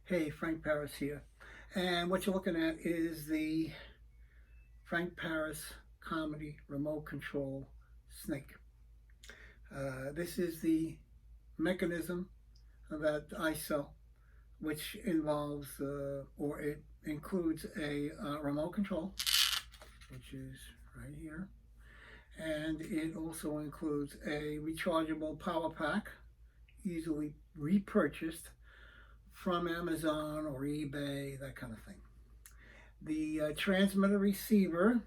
Hey, Frank Paris here. And what you're looking at is the Frank Paris comedy remote control snake. This is the mechanism that I sell, which involves or it includes a remote control, which is right here. And it also includes a rechargeable power pack, easily repurchased from Amazon or eBay, that kind of thing. The transmitter receiver,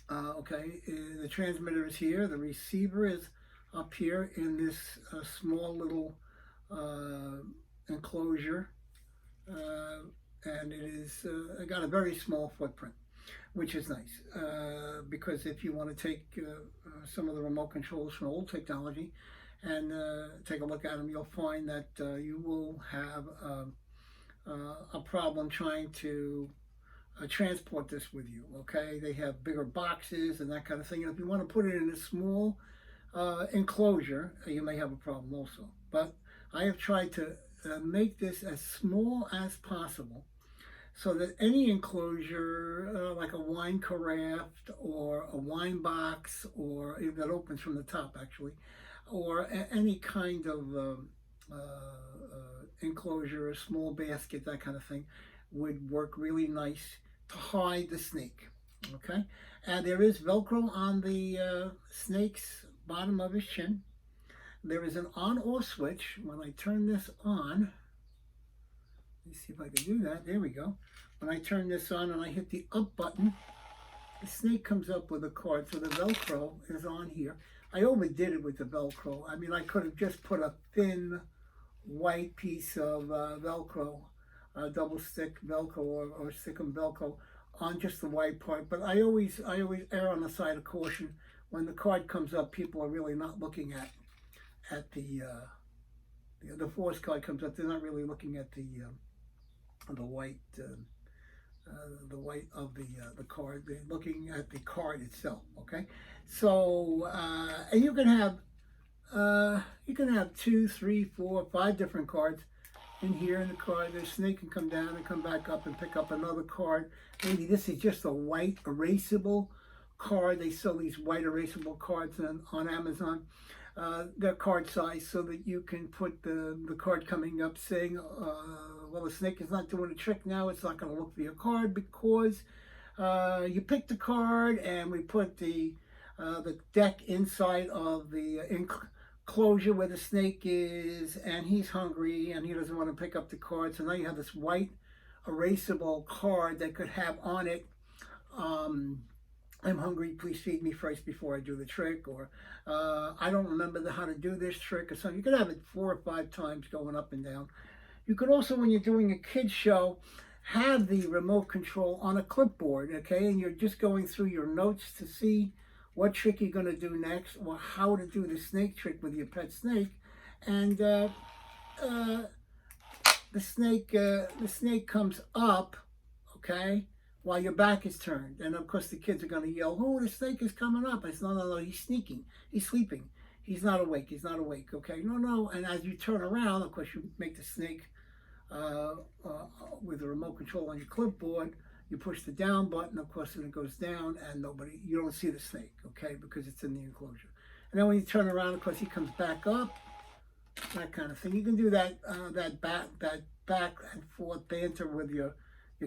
the transmitter is here. The receiver is up here in this small little uh, enclosure, and it is got a very small footprint, which is nice because if you want to take some of the remote controls from old technology and take a look at them, you'll find that you will have a problem trying to transport this with you. Okay, they have bigger boxes and that kind of thing. And if you want to put it in a small enclosure, you may have a problem also. But I have tried to make this as small as possible so that any enclosure, like a wine carafe or a wine box, or that opens from the top actually, or any kind of enclosure, a small basket, that kind of thing, would work really nice to hide the snake. Okay, and there is Velcro on the snake's bottom of his chin. There is an on-off switch. When I turn this on, let me see if I can do that. There we go. When I turn this on and I hit the up button, the snake comes up with a card. So the Velcro is on here. I overdid it with the Velcro. I mean, I could have just put a thin white piece of Velcro, double stick Velcro or stick-em Velcro on just the white part. But I always err on the side of caution. When the card comes up, people are really not looking at the force card comes up. They're not really looking at the white. The white of the card. They're looking at the card itself. Okay, so and you can have two, three, four, five different cards in here in the card. The snake can come down and come back up and pick up another card. Maybe this is just a white erasable card. They sell these white erasable cards on Amazon. They're card size so that you can put the card coming up saying, well, the snake is not doing a trick now. It's not going to look for your card because you picked the card and we put the deck inside of the enclosure where the snake is, and he's hungry and he doesn't want to pick up the card. So now you have this white erasable card that could have on it, I'm hungry, please feed me first before I do the trick, or I don't remember how to do this trick, or something. You could have it 4 or 5 times going up and down. You could also, when you're doing a kid's show, have the remote control on a clipboard, okay? And you're just going through your notes to see what trick you're going to do next, or how to do the snake trick with your pet snake. And the snake comes up, okay, while your back is turned. And of course the kids are going to yell, oh, the snake is coming up. I said, no, he's sneaking. He's sleeping. He's not awake. He's not awake. Okay, no. And as you turn around, of course, you make the snake with the remote control on your clipboard. You push the down button, of course, and it goes down, and you don't see the snake, okay, because it's in the enclosure. And then when you turn around, of course, he comes back up, that kind of thing. You can do that back and forth banter with your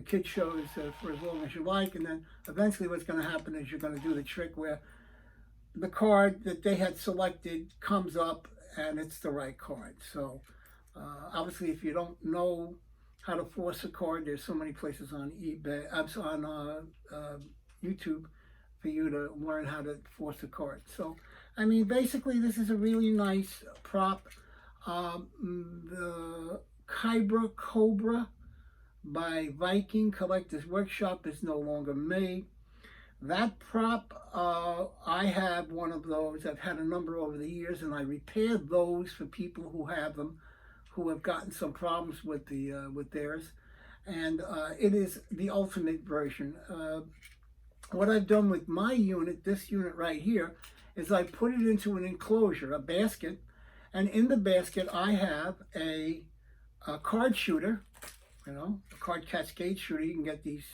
kid shows for as long as you like, and then eventually what's going to happen is you're going to do the trick where the card that they had selected comes up and it's the right card. So obviously if you don't know how to force a card, there's so many places on eBay, on YouTube for you to learn how to force a card. So I mean, basically this is a really nice prop. The Kyber Cobra by Viking Collectors Workshop is no longer made. That prop, I have one of those. I've had a number over the years, and I repaired those for people who have them, who have gotten some problems with theirs. And it is the ultimate version. What I've done with my unit, this unit right here, is I put it into an enclosure, a basket, and in the basket I have a a card shooter, a card cascade shooter. You can get these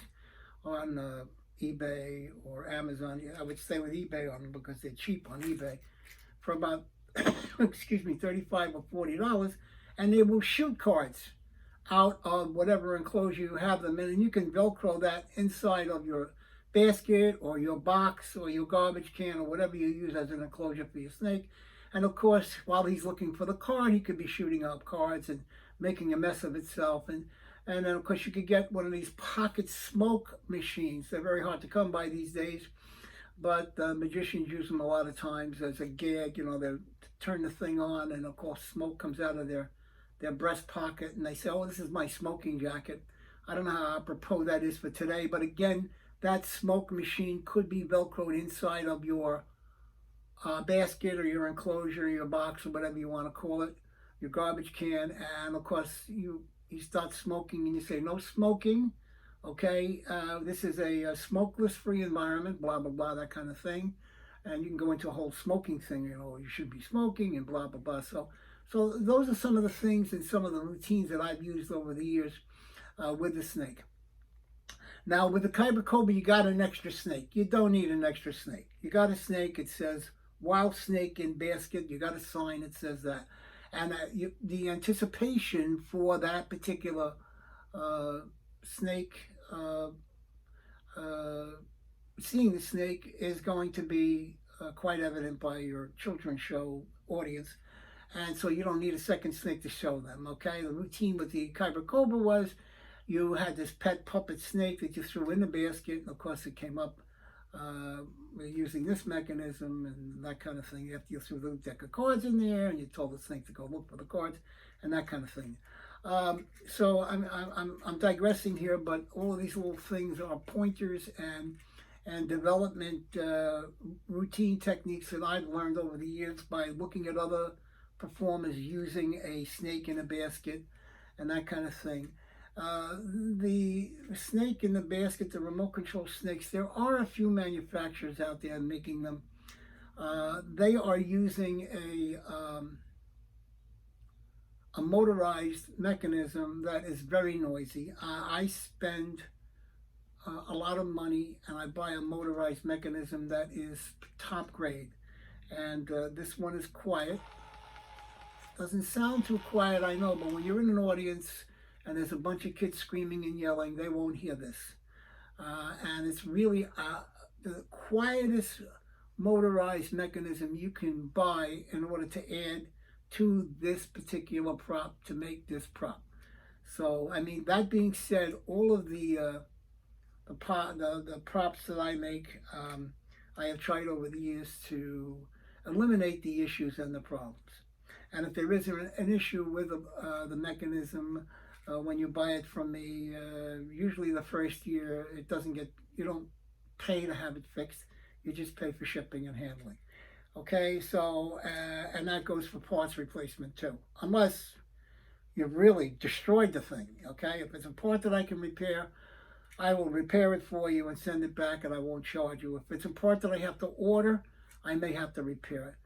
on eBay or Amazon. I would stay with eBay on them because they're cheap on eBay for about, excuse me, $35 or $40, and they will shoot cards out of whatever enclosure you have them in, and you can Velcro that inside of your basket or your box or your garbage can or whatever you use as an enclosure for your snake. And of course, while he's looking for the card, he could be shooting out cards and making a mess of itself. And then of course you could get one of these pocket smoke machines. They're very hard to come by these days, but magicians use them a lot of times as a gag. They turn the thing on, and of course smoke comes out of their breast pocket, and they say, oh, this is my smoking jacket. I don't know how apropos that is for today, but again, that smoke machine could be Velcroed inside of your basket or your enclosure, your box, or whatever you want to call it, your garbage can, and of course you start smoking and you say, no smoking, okay, this is a smokeless free environment, blah, blah, blah, that kind of thing. And you can go into a whole smoking thing, you should be smoking and blah, blah, blah. So those are some of the things and some of the routines that I've used over the years with the snake. Now, with the Kyber Cobra, you got an extra snake. You don't need an extra snake. You got a snake, it says wild snake in basket. You got a sign that says that. And the anticipation for that particular snake, seeing the snake is going to be quite evident by your children's show audience. And so you don't need a second snake to show them, okay? The routine with the Kyber Cobra was you had this pet puppet snake that you threw in the basket, and of course it came up using this mechanism and that kind of thing. After you threw the deck of cards in there, and you told the snake to go look for the cards, and that kind of thing. So I'm digressing here, but all of these little things are pointers and development routine techniques that I've learned over the years by looking at other performers using a snake in a basket and that kind of thing. The snake in the basket, the remote control snakes, there are a few manufacturers out there making them. They are using a motorized mechanism that is very noisy. I spend a lot of money and I buy a motorized mechanism that is top grade. And this one is quiet. Doesn't sound too quiet, I know, but when you're in an audience and there's a bunch of kids screaming and yelling, they won't hear this. And it's really the quietest motorized mechanism you can buy in order to add to this particular prop to make this prop. So, I mean, that being said, all of the props that I make, I have tried over the years to eliminate the issues and the problems. And if there is an issue with the mechanism, when you buy it from me, usually the first year you don't pay to have it fixed. You just pay for shipping and handling. Okay, so, and that goes for parts replacement too. Unless you've really destroyed the thing, okay? If it's a part that I can repair, I will repair it for you and send it back, and I won't charge you. If it's a part that I have to order, I may have to repair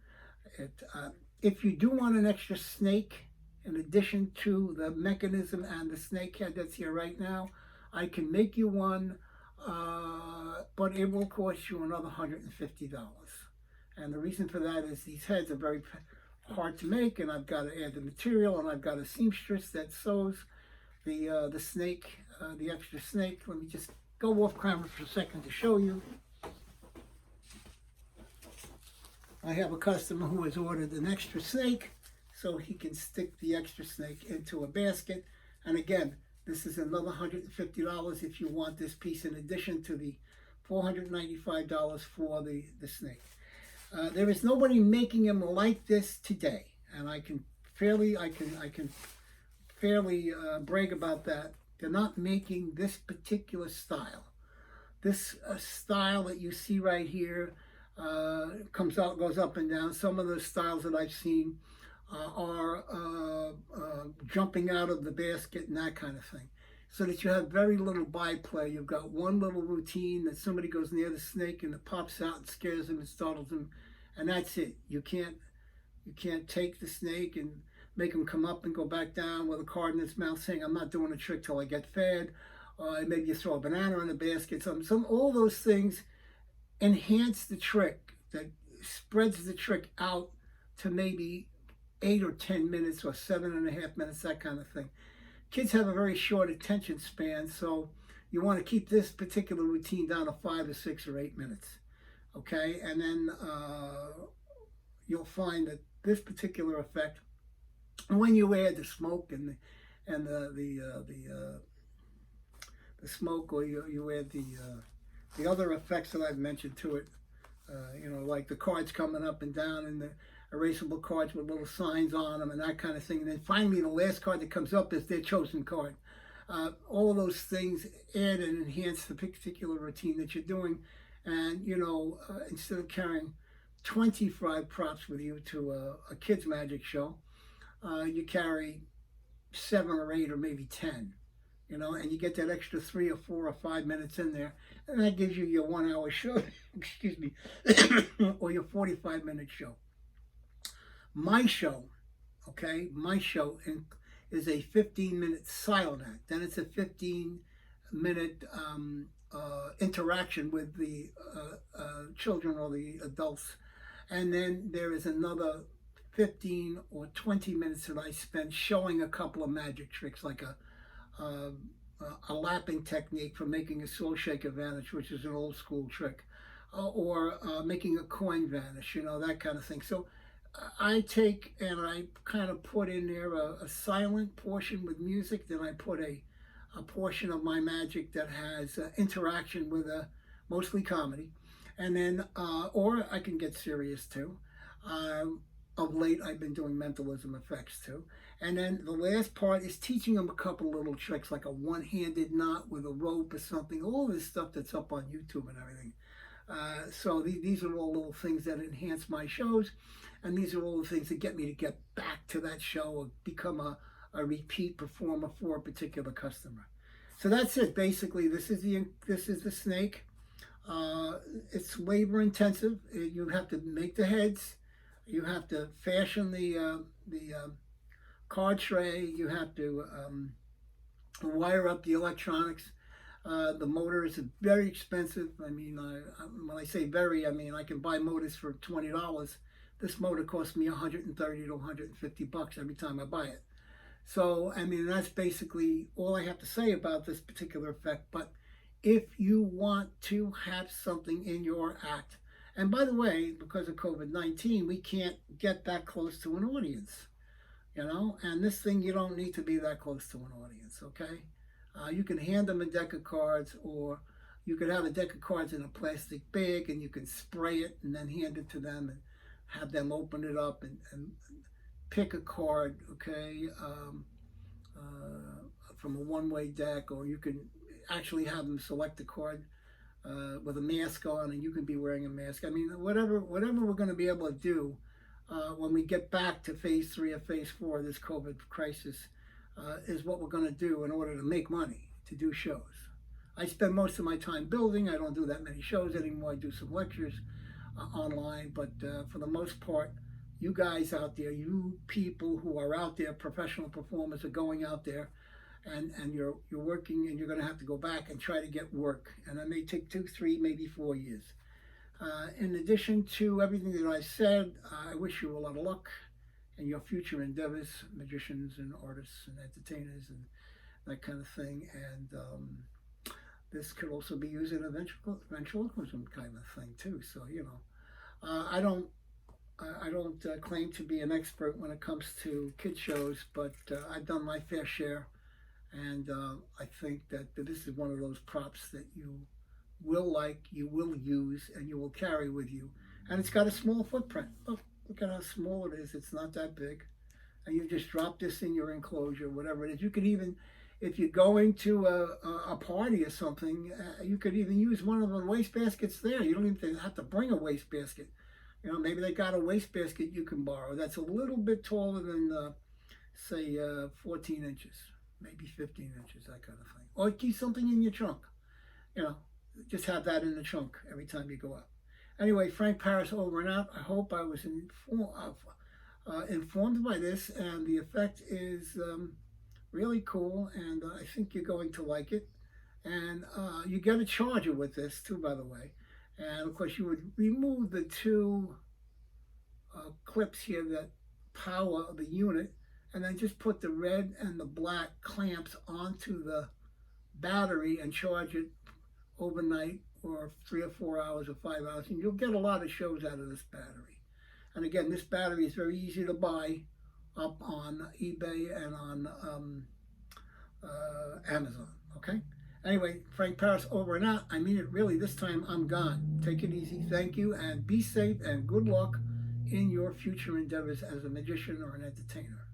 it. If you do want an extra snake, in addition to the mechanism and the snake head that's here right now, I can make you one, but it will cost you another $150. And the reason for that is these heads are very hard to make, and I've got to add the material, and I've got a seamstress that sews the snake, the extra snake. Let me just go off camera for a second to show you. I have a customer who has ordered an extra snake so he can stick the extra snake into a basket. And again, this is another $150 if you want this piece in addition to the $495 for the snake. There is nobody making them like this today, and I can fairly brag about that. They're not making this particular style. This style that you see right here goes up and down. Some of the styles that I've seen are jumping out of the basket and that kind of thing, so that you have very little byplay. You've got one little routine that somebody goes near the snake and it pops out and scares them and startles them, and that's it. You can't take the snake and make him come up and go back down with a card in his mouth saying, I'm not doing a trick till I get fed. Maybe you throw a banana in the basket. All those things enhance the trick, that spreads the trick out to maybe 8 or 10 minutes or 7.5 minutes, that kind of thing. Kids have a very short attention span, so you want to keep this particular routine down to 5 or 6 or 8 minutes. Okay, and then you'll find that this particular effect, when you add the smoke and the smoke, or you add the other effects that I've mentioned to it, like the cards coming up and down, and the erasable cards with little signs on them and that kind of thing. And then finally, the last card that comes up is their chosen card. All of those things add and enhance the particular routine that you're doing. And, instead of carrying 25 props with you to a kid's magic show, you carry 7 or 8 or maybe 10, and you get that extra 3 or 4 or 5 minutes in there. And that gives you your 1 hour show, excuse me, or your 45-minute show. My show is a 15-minute silent act. Then it's a 15-minute interaction with the children or the adults. And then there is another 15 or 20 minutes that I spend showing a couple of magic tricks, like a lapping technique for making a soul shaker vanish, which is an old school trick, or making a coin vanish, that kind of thing. So I take and I kind of put in there a silent portion with music. Then I put a portion of my magic that has interaction with mostly comedy. And then, or I can get serious too. Of late, I've been doing mentalism effects too. And then the last part is teaching them a couple little tricks, like a one-handed knot with a rope or something. All this stuff that's up on YouTube and everything. So these are all little things that enhance my shows. And these are all the things that get me to get back to that show or become a repeat performer for a particular customer. So that's it. Basically, this is the snake. It's labor intensive. You have to make the heads. You have to fashion the card tray. You have to wire up the electronics. The motor is very expensive. I mean, when I say very, I mean I can buy motors for $20. This motor costs me $130 to $150 every time I buy it. So, I mean, that's basically all I have to say about this particular effect. But if you want to have something in your act, and by the way, because of COVID-19, we can't get that close to an audience, and this thing, you don't need to be that close to an audience, okay? You can hand them a deck of cards, or you could have a deck of cards in a plastic bag, and you can spray it and then hand it to them and have them open it up and pick a card, okay, from a one-way deck, or you can actually have them select a card with a mask on, and you can be wearing a mask. I mean, whatever we're going to be able to do when we get back to phase 3 or phase 4 of this COVID crisis is what we're going to do in order to make money, to do shows. I spend most of my time building. I don't do that many shows anymore. I do some lectures online, but for the most part, you guys out there, you people who are out there, professional performers, are going out there, and you're working, and you're going to have to go back and try to get work, and it may take 2, 3, maybe 4 years. In addition to everything that I said, I wish you a lot of luck in your future endeavors, magicians and artists and entertainers and that kind of thing. And this could also be used in a ventriloquism kind of thing too. So I don't claim to be an expert when it comes to kid shows, but I've done my fair share, and I think that this is one of those props that you will like, you will use, and you will carry with you. And it's got a small footprint. Look at how small it is. It's not that big. And you just drop this in your enclosure, whatever it is. You could even, if you're going to a party or something, you could even use one of the wastebaskets there. You don't even have to bring a wastebasket. Maybe they got a wastebasket you can borrow that's a little bit taller than, say, 14 inches, maybe 15 inches, that kind of thing. Or keep something in your trunk. Just have that in the trunk every time you go out. Anyway, Frank Paris over and out. I hope I was informed by this, and the effect is really cool, and I think you're going to like it. And you get a charger with this too, by the way. And of course, you would remove the two clips here that power the unit, and then just put the red and the black clamps onto the battery and charge it overnight or 3 or 4 hours or 5 hours, and you'll get a lot of shows out of this battery. And again, this battery is very easy to buy up on eBay and on Amazon. Okay. Anyway, Frank Paris over and out. I mean it really. This time I'm gone. Take it easy. Thank you, and be safe, and good luck in your future endeavors as a magician or an entertainer.